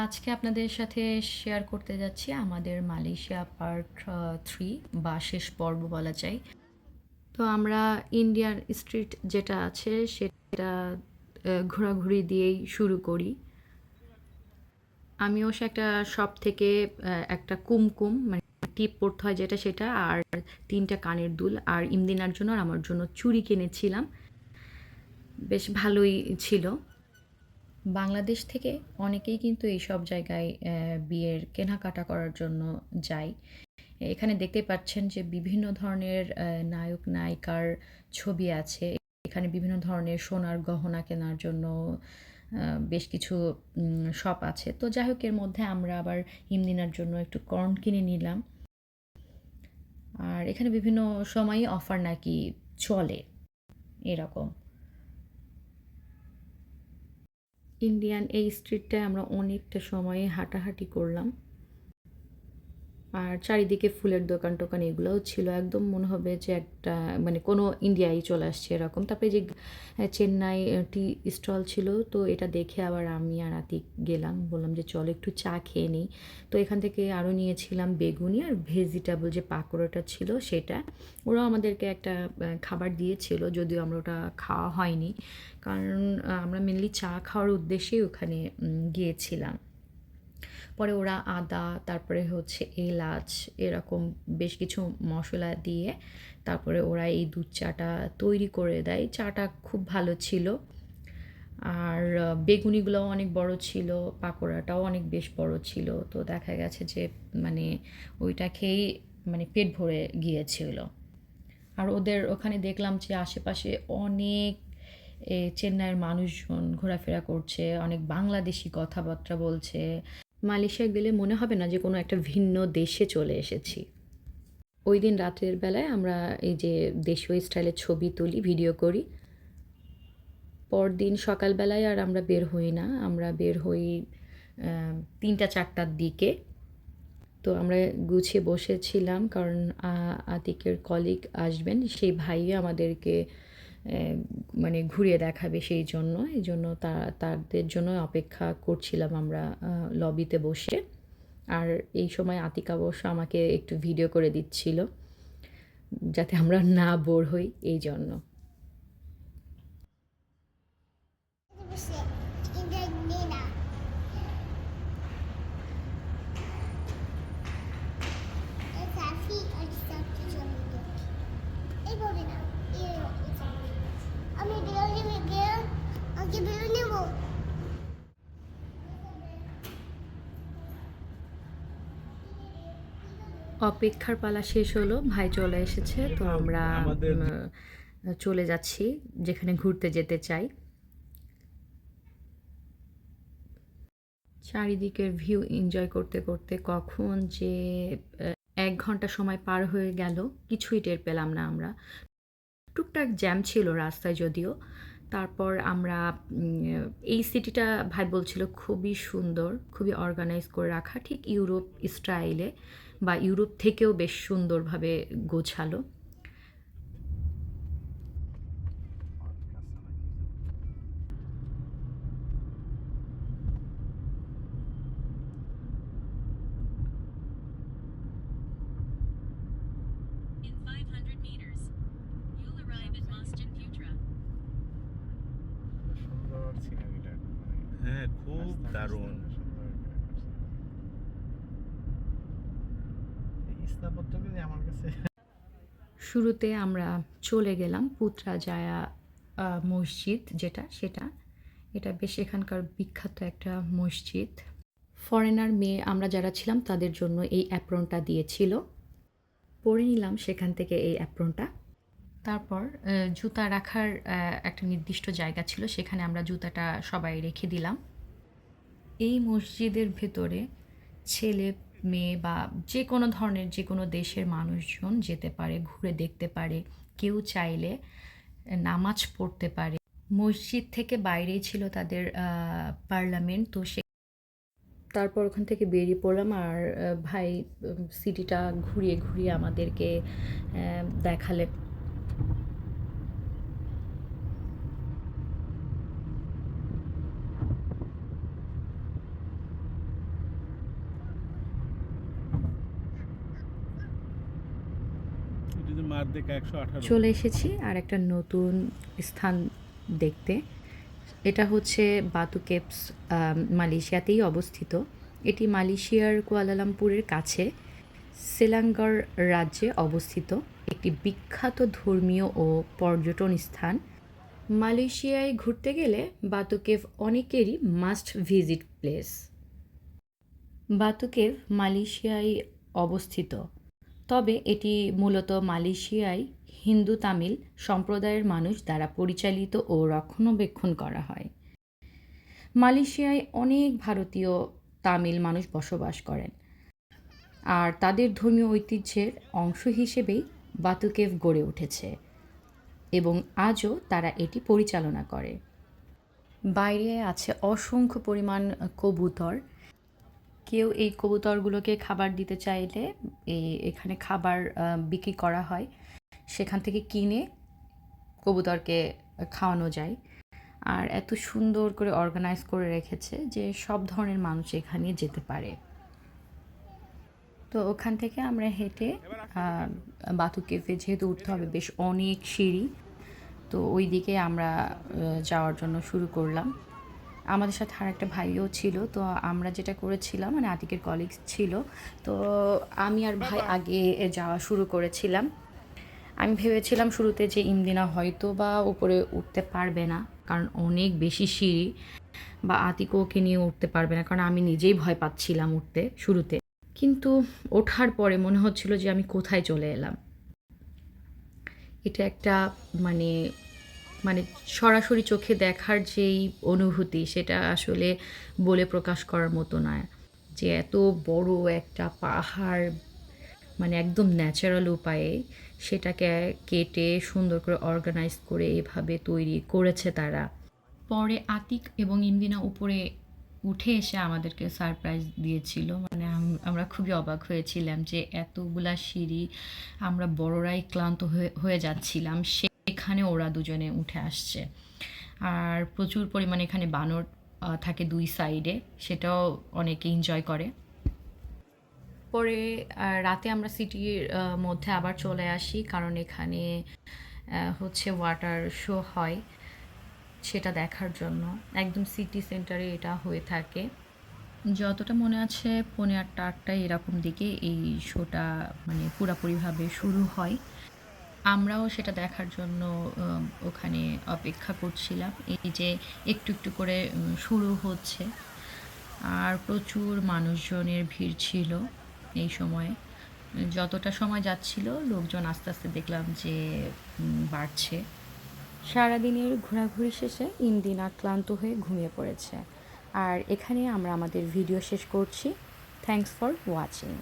আজকে আপনাদের সাথে শেয়ার করতে যাচ্ছি আমাদের মালয়েশিয়া পার্ট 3 বা শেষ পর্ব বলা যায়। তো আমরা ইন্ডিয়ান স্ট্রিট যেটা আছে সেটা ঘোরাঘুরি দিয়েই শুরু করি। আমিও সে একটা শপ থেকে একটা কুমকুম মানে টিপ পরতে হয় যেটা সেটা আর 3টা কানের দুল আর ইমদিনার জন্য আর আমার জন্য চুড়ি কিনেছিলাম। বেশ ভালোই ছিল। বাংলাদেশ থেকে অনেকেই কিন্তু এইসব জায়গায় বিয়ের কেনাকাটা করার জন্য যায়। এখানে দেখতে পাচ্ছেন যে বিভিন্ন ধরনের নায়ক নায়িকার ছবি আছে। এখানে বিভিন্ন ধরনের সোনার গহনা কেনার জন্য বেশ কিছু শপ আছে। তো যাই হোক এর মধ্যে আমরা আবার ইমদিনার জন্য একটু কর্ন কিনে নিলাম। আর এখানে বিভিন্ন সময়ই অফার নাকি চলে এরকম। ইন্ডিয়ান এই স্ট্রিটটায় আমরা অনেকটা সময়ে হাঁটাহাঁটি করলাম। আর চারিদিকে ফুলের দোকান-টোকান এগুলোও ছিল। একদম মনে হবে যে একটা মানে কোনো ইন্ডিয়ায় চলে আসছে এরকম। তারপরে যে চেন্নাই টি স্টল ছিল, তো এটা দেখে আবার আমি আর আতিক গেলাম। বললাম যে, "চলো একটু চা খেয়ে নিই।" তো এখান থেকে আরও নিয়েছিলাম বেগুনি আর ভেজিটেবল যে পাকোড়াটা ছিল সেটা। ওরাও আমাদেরকে একটা খাবার দিয়েছিল, যদিও আমরা ওটা খাওয়া হয়নি। কারণ আমরা মেইনলি চা খাওয়ার উদ্দেশ্যেই ওখানে গিয়েছিলাম। পরে ওরা আদা, তারপরে হচ্ছে এলাচ এরকম বেশ কিছু মসলা দিয়ে তারপরে ওরা এই দুধ চাটা তৈরি করে দেয়। চাটা খুব ভালো ছিল। আর বেগুনিগুলোও অনেক বড় ছিল, পাকোড়াটাও অনেক বেশ বড় ছিল। তো দেখা গেছে যে মানে ওইটা খেয়েই মানে পেট ভরে গিয়েছিল। আর ওদের ওখানে দেখলাম যে আশেপাশে অনেক চেন্নাইয়ের মানুষজন ঘোরাফেরা করছে, অনেক বাংলাদেশি কথাবার্তা বলছে। মালয়েশিয়া গেলে মনে হবে না যে কোনো একটা ভিন্ন দেশে চলে এসেছি। ওই দিন রাতের বেলায় আমরা এই যে দেশীয় স্টাইলের ছবি তুলি, ভিডিও করি। পরদিন সকালবেলায় আর আমরা বের হই না। আমরা বের হই ৩টা-৪টার দিকে। তো আমরা গুছিয়ে বসেছিলাম কারণ আতিকের কলিগ আসবেন। সেই ভাইয়া আমাদেরকে মানে ঘুরিয়ে দেখাবে সেইজন্য। এজন্য তাদের জন্য অপেক্ষা করছিলাম আমরা লবিতে বসে। আর এই সময় আতিক অবশ্য আমাকে একটু ভিডিও করে দিচ্ছিল, যাতে আমরা না বোর হই এইজন্য। অপেক্ষার পালা শেষ হলো। ভাই চলে এসেছে। তো আমরা চলে যাচ্ছি যেখানে ঘুরতে যেতে চাই। চারিদিকের ভিউ এনজয় করতে, করতে কখন যে ১ ঘন্টা সময় পার হয়ে গেল কিছুই টের পেলাম না আমরা। টুকটাক জ্যাম ছিল রাস্তায় যদিও। তারপর আমরা এই সিটিটা ভাই বলছিল খুবই সুন্দর, খুবই অর্গানাইজ করে রাখা। ঠিক ইউরোপ স্টাইলে বা ইউরোপ থেকেও বেশ সুন্দরভাবে গোছালো। সুন্দর সিনারিটা মানে হ্যাঁ, খুব রাস্তা দারুণ। মাঝখানে সুন্দর করে করছে। এই স্থাপত্যগুলি আমার কাছে শুরুতে আমরা চলে গেলাম পুত্রাজায়া মসজিদ যেটা সেটা। এটা বেশ এখানকার বিখ্যাত একটা মসজিদ। ফরেনার মেয়ে আমরা যারা ছিলাম তাদের জন্য এই অ্যাপ্রনটা দিয়েছিল। পরে নিলাম সেখান থেকে এই অ্যাপ্রনটা। তারপর জুতা রাখার একটা নির্দিষ্ট জায়গা ছিল, সেখানে আমরা জুতাটা সবাই রেখে দিলাম। এই মসজিদের ভেতরে ছেলে, মেয়ে বা যেকোনো ধরনের যেকোনো দেশের মানুষজন যেতে পারে, ঘুরে দেখতে পারে। কেউ চাইলে নামাজ পড়তে পারে। মসজিদ থেকে বাইরেই ছিল তাদের পার্লামেন্ট। তো তারপর ওখান থেকে বেরিয়ে পড়লাম আর ভাই সিটিটা ঘুরিয়ে, ঘুরিয়ে আমাদেরকে দেখালেন। মার্দিকা 118। চলে এসেছি আর একটা নতুন স্থান দেখতে। এটা হচ্ছে বাতু কেভস, মালয়েশিয়াতেই অবস্থিত। এটি মালয়েশিয়ার কুয়ালালামপুরের কাছে সেলাঙ্গর রাজ্যে অবস্থিত একটি বিখ্যাত ধর্মীয় ও পর্যটন স্থান। মালয়েশিয়ায় ঘুরতে গেলে বাতু কেভ অনেকেরই মাস্ট ভিজিট প্লেস। বাতু কেভ মালয়েশিয়ায় অবস্থিত, তবে এটি মূলত মালয়েশিয়ায় হিন্দু তামিল সম্প্রদায়ের মানুষ দ্বারা পরিচালিত ও রক্ষণাবেক্ষণ করা হয়। মালয়েশিয়ায় অনেক ভারতীয় তামিল মানুষ বসবাস করেন, আর তাদের ধর্মীয় ঐতিহ্যের অংশ হিসেবেই বাতু কেভ গড়ে উঠেছে এবং আজও তারা এটি পরিচালনা করে। বাইরে আছে অসংখ্য পরিমাণ কবুতর। কেউ এই কবুতরগুলোকে খাবার দিতে চাইলে এখানে খাবার বিক্রি করা হয়, সেখান থেকে কিনে কবুতরকে খাওয়ানো যায়। আর এত সুন্দর করে অর্গানাইজ করে রেখেছে যে সব ধরনের মানুষ এখানে যেতে পারে। তো ওখান থেকে আমরা হেঁটে বাতু কেভে যেহেতু উঠতে হবে, বেশ অনেক সিঁড়ি, তো ওই দিকে আমরা যাওয়ার জন্য শুরু করলাম। আমাদের সাথে আর একটা ভাইও ছিল। তো আমরা যেটা করেছিলাম, মানে আতিকের কলিগস ছিল, তো আমি আর ভাই আগে যাওয়া শুরু করেছিলাম। আমি ভেবেছিলাম শুরুতে যে ইমদিনা হয়তো বা উপরে উঠতে পারবে না, কারণ অনেক বেশি সিঁড়ি, বা আতিকও ওকে নিয়ে উঠতে পারবে না, কারণ আমি নিজেই ভয় পাচ্ছিলাম উঠতে শুরুতে। কিন্তু ওঠার পরে মনে হচ্ছিল যে আমি কোথায় চলে এলাম। এটা একটা মানে মানে সরাসরি চোখে দেখার যেই অনুভূতি, সেটা আসলে বলে প্রকাশ করার মতো নয়। যে এত বড় একটা পাহাড়, মানে একদম ন্যাচারাল উপায়ে সেটাকে কেটে সুন্দর করে অর্গানাইজ করে এভাবে তৈরি করেছে তারা। পরে আতিক এবং ইমদিনা উপরে উঠে এসে আমাদেরকে সারপ্রাইজ দিয়েছিল। মানে আমরা খুবই অবাক হয়েছিলাম যে এতগুলা সিঁড়ি, আমরা বড়রাই ক্লান্ত হয়ে যাচ্ছিলাম, সেখানে ওরা দুজনে উঠে আসছে। আর প্রচুর পরিমাণে এখানে বানর থাকে দুই সাইডে, সেটাও অনেকে এনজয় করে। পরে রাতে আমরা সিটির মধ্যে আবার চলে আসি, কারণ এখানে হচ্ছে ওয়াটার শো হয়, সেটা দেখার জন্য। একদম সিটি সেন্টারে এটা হয়ে থাকে। যতটা মনে আছে 8:30-8টায় এরকম দিকে এই শোটা মানে পুরোপুরিভাবে শুরু হয়। আমরাও সেটা দেখার জন্য ওখানে অপেক্ষা করছিলাম। এই যে একটু একটু করে শুরু হচ্ছে, আর প্রচুর মানুষজনের ভিড় ছিল এই সময়ে। যতটা সময় যাচ্ছিল লোকজন আস্তে আস্তে দেখলাম যে বাড়ছে। সারাদিনের ঘোরাঘুরি শেষে ইমদিনা ক্লান্ত হয়ে ঘুমিয়ে পড়েছে। আর এখানে আমরা আমাদের ভিডিও শেষ করছি। Thanks for watching.